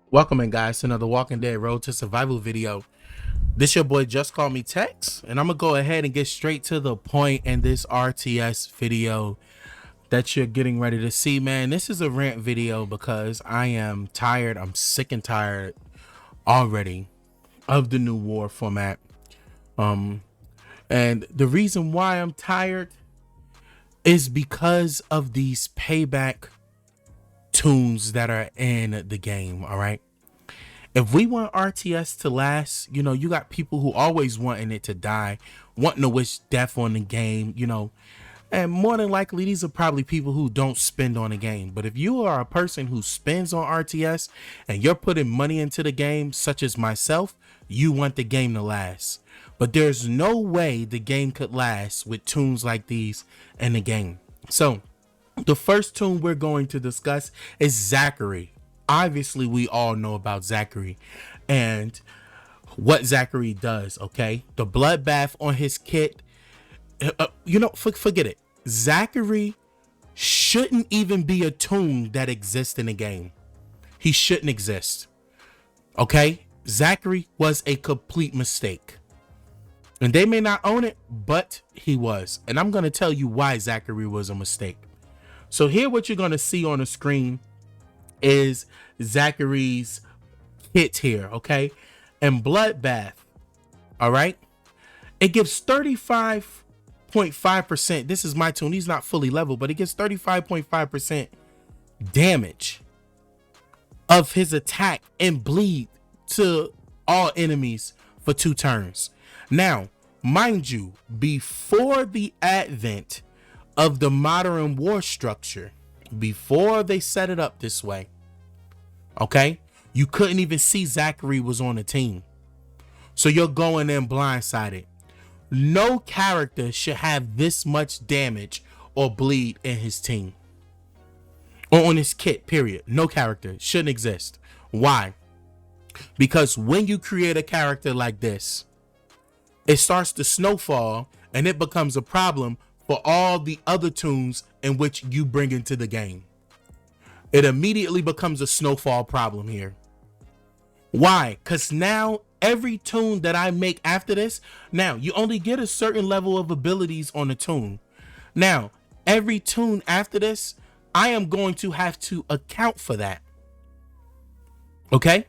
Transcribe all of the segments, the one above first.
Welcome in, guys, to another Walking Dead Road to Survival video. This your boy JustCMTexx, and I'm gonna go ahead and get straight to the point in this RTS video that you're getting ready to see. Man, this is a rant video because I am tired. I'm sick and tired already of the new war format. And the reason why I'm tired is because of these payback toons that are in the game. All right, if we want RTS to last, you got people who always wanting it to die, wanting to wish death on the game, and more than likely these are probably people who don't spend on the game. But if you are a person who spends on RTS and you're putting money into the game, such as myself, you want the game to last. But there's no way the game could last with toons like these in the game. So the first toon we're going to discuss is Zachary. Obviously, we all know about Zachary and what Zachary does, okay? The bloodbath on his kit, forget it. Zachary shouldn't even be a toon that exists in the game. He shouldn't exist, okay? Zachary was a complete mistake. And they may not own it, but he was. And I'm going to tell you why Zachary was a mistake. So here what you're going to see on the screen is Zachary's kit here, okay? And bloodbath, all right? It gives 35.5%. This is my toon. He's not fully leveled, but it gives 35.5% damage of his attack and bleed to all enemies for 2 turns. Now, mind you, before the advent of the modern war structure, before they set it up this way, okay, you couldn't even see Zachary was on the team. So you're going in blindsided. No character should have this much damage or bleed in his team or on his kit, period. No character shouldn't exist. Why? Because when you create a character like this, it starts to snowfall and it becomes a problem for all the other toons in which you bring into the game. It immediately becomes a snowfall problem here. Why? Because now every toon that I make after this, now you only get a certain level of abilities on the toon. Now, every toon after this, I am going to have to account for that. Okay?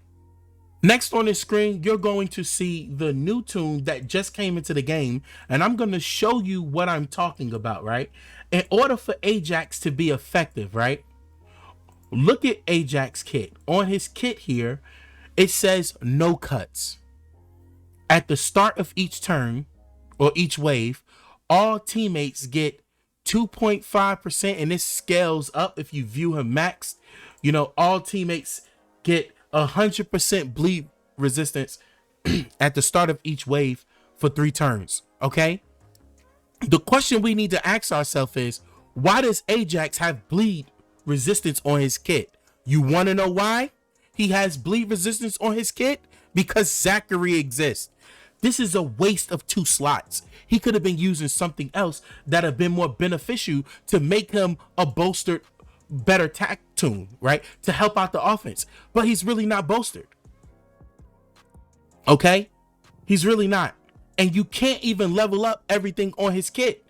Next on the screen, you're going to see the new toon that just came into the game, and I'm going to show you what I'm talking about, right? In order for Ajax to be effective, right? Look at Ajax kit. On his kit here, it says no cuts. At the start of each turn or each wave, all teammates get 2.5%, and this scales up if you view him maxed. All teammates get 100% bleed resistance at the start of each wave for 3 turns. Okay, the question we need to ask ourselves is, why does Ajax have bleed resistance on his kit? You want to know why he has bleed resistance on his kit? Because Zachary exists. This is a waste of 2 slots. He could have been using something else that have been more beneficial to make him a bolstered better tack toon, right, to help out the offense. But he's really not bolstered. Okay, he's really not. And you can't even level up everything on his kit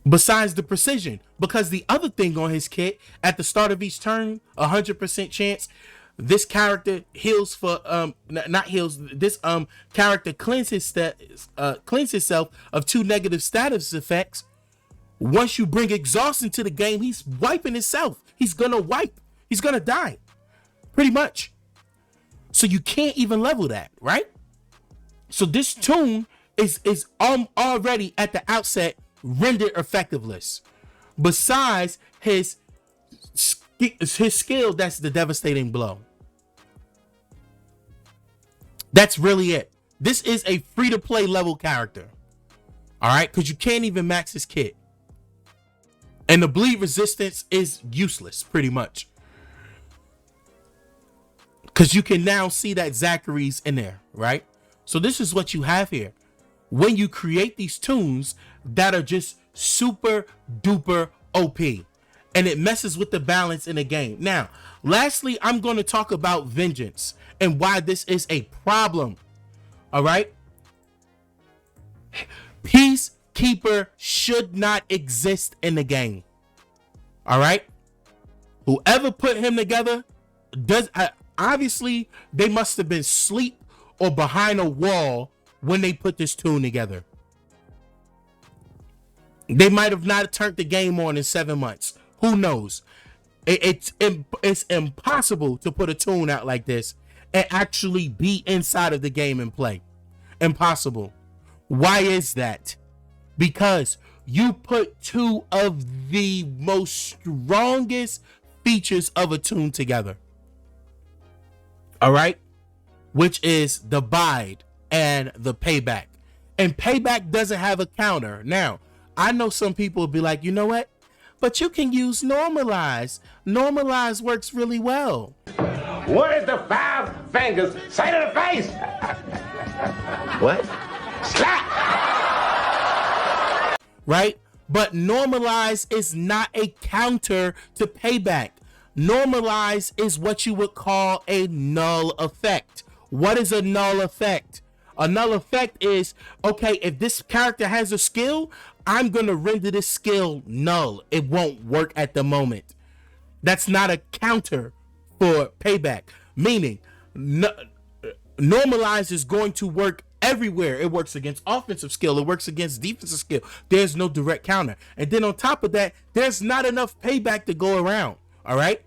besides the precision, because the other thing on his kit, at the start of each turn, 100% chance this character heals for not heals, this character cleanses itself of 2 negative status effects. Once you bring exhaust into the game, he's wiping himself. He's gonna wipe. He's gonna die, pretty much. So you can't even level that, right? So this toon is already at the outset rendered effectiveless. Besides his skill, that's the devastating blow. That's really it. This is a free-to-play level character, all right? Because you can't even max his kit. And the bleed resistance is useless, pretty much. Because you can now see that Zachary's in there, right? So this is what you have here. When you create these toons that are just super duper OP. and it messes with the balance in the game. Now, lastly, I'm going to talk about vengeance and why this is a problem. All right. Peacekeeper should not exist in the game. All right. Whoever put him together does obviously they must have been asleep or behind a wall when they put this toon together. They might have not turned the game on in 7 months. Who knows? It's impossible to put a toon out like this and actually be inside of the game and play. Impossible. Why is that? Because you put two of the most strongest features of a toon together. All right? Which is the bide and the payback. And payback doesn't have a counter. Now, I know some people will be like, you know what? But you can use normalize. Normalize works really well. What is the 5 fingers say to the face? What? Slap! Right? But normalize is not a counter to payback. Normalize is what you would call a null effect. What is a null effect? A null effect is, okay, if this character has a skill, I'm going to render this skill null. It won't work at the moment. That's not a counter for payback. Meaning, normalize is going to work everywhere. It works against offensive skill. It works against defensive skill. There's no direct counter. And then on top of that, there's not enough payback to go around. All right?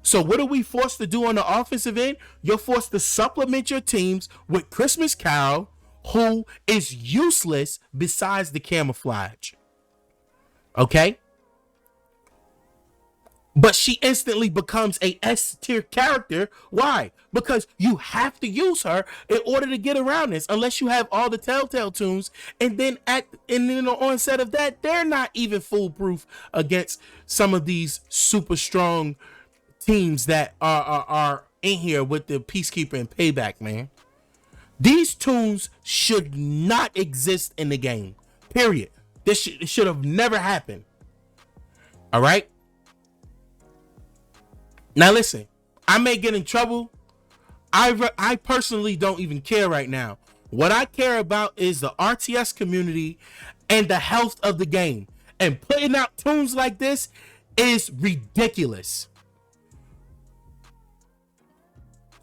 So what are we forced to do on the offensive end? You're forced to supplement your teams with Christmas Carol, who is useless besides the camouflage. Okay? But she instantly becomes a S tier character. Why? Because you have to use her in order to get around this, unless you have all the Telltale toons. And then on onset of that, they're not even foolproof against some of these super strong teams that are in here with the Peacekeeper and Payback, man. These toons should not exist in the game. Period. This should have never happened. All right? Now listen, I may get in trouble. I personally don't even care right now. What I care about is the RTS community and the health of the game. And putting out toons like this is ridiculous.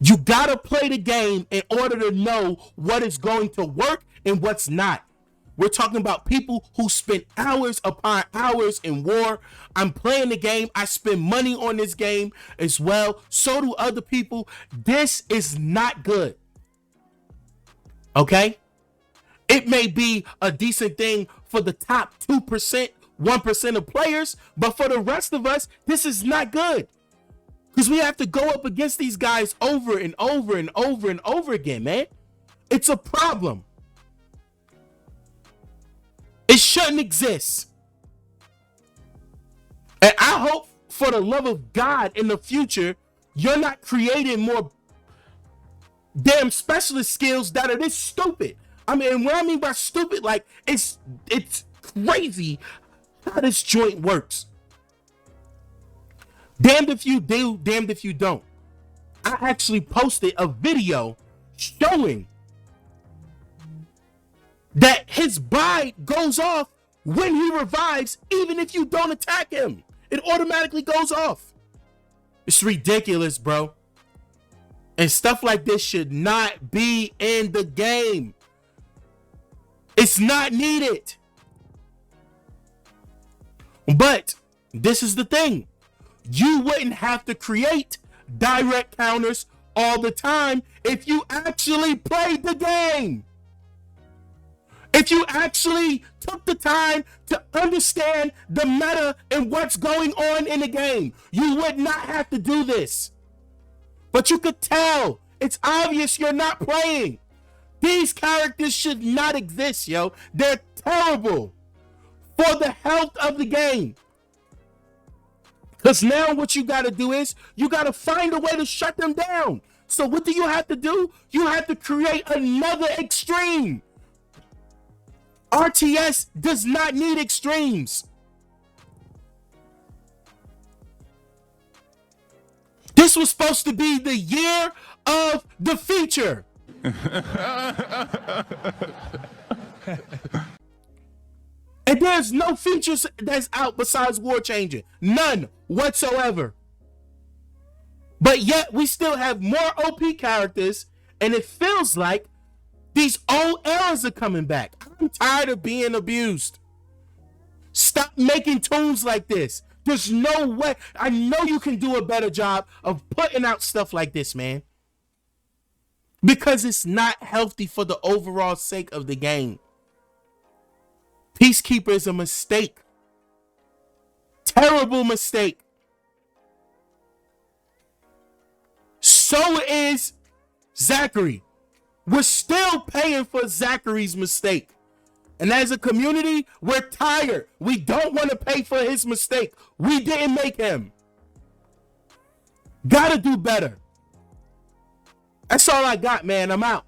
You gotta play the game in order to know what is going to work and what's not. We're talking about people who spend hours upon hours in war. I'm playing the game. I spend money on this game as well. So do other people. This is not good. Okay? It may be a decent thing for the top 2%, 1% of players, but for the rest of us, this is not good. Because we have to go up against these guys over and over and over and over again, man. It's a problem. It shouldn't exist. And I hope, for the love of God, in the future, you're not creating more damn specialist skills that are this stupid. I mean, and what I mean by stupid, like, it's crazy how this joint works. Damned if you do, damned if you don't. I actually posted a video showing that his bide goes off when he revives, even if you don't attack him. It automatically goes off. It's ridiculous, bro. And stuff like this should not be in the game. It's not needed. But this is the thing. You wouldn't have to create direct counters all the time if you actually played the game. If you actually took the time to understand the meta and what's going on in the game, you would not have to do this. But you could tell. It's obvious you're not playing. These characters should not exist, yo. They're terrible for the health of the game. Because now what you got to do is you got to find a way to shut them down. So what do you have to do? You have to create another extreme. RTS does not need extremes. This was supposed to be the year of the feature. And there's no features that's out besides War Changing. None whatsoever. But yet we still have more OP characters, and it feels like these old eras are coming back. I'm tired of being abused. Stop making tunes like this. There's no way. I know you can do a better job of putting out stuff like this, man. Because it's not healthy for the overall sake of the game. Peacekeeper is a mistake. Terrible mistake. So is Zachary. We're still paying for Zachary's mistake. And as a community, we're tired. We don't want to pay for his mistake. We didn't make him. Gotta do better. That's all I got, man. I'm out.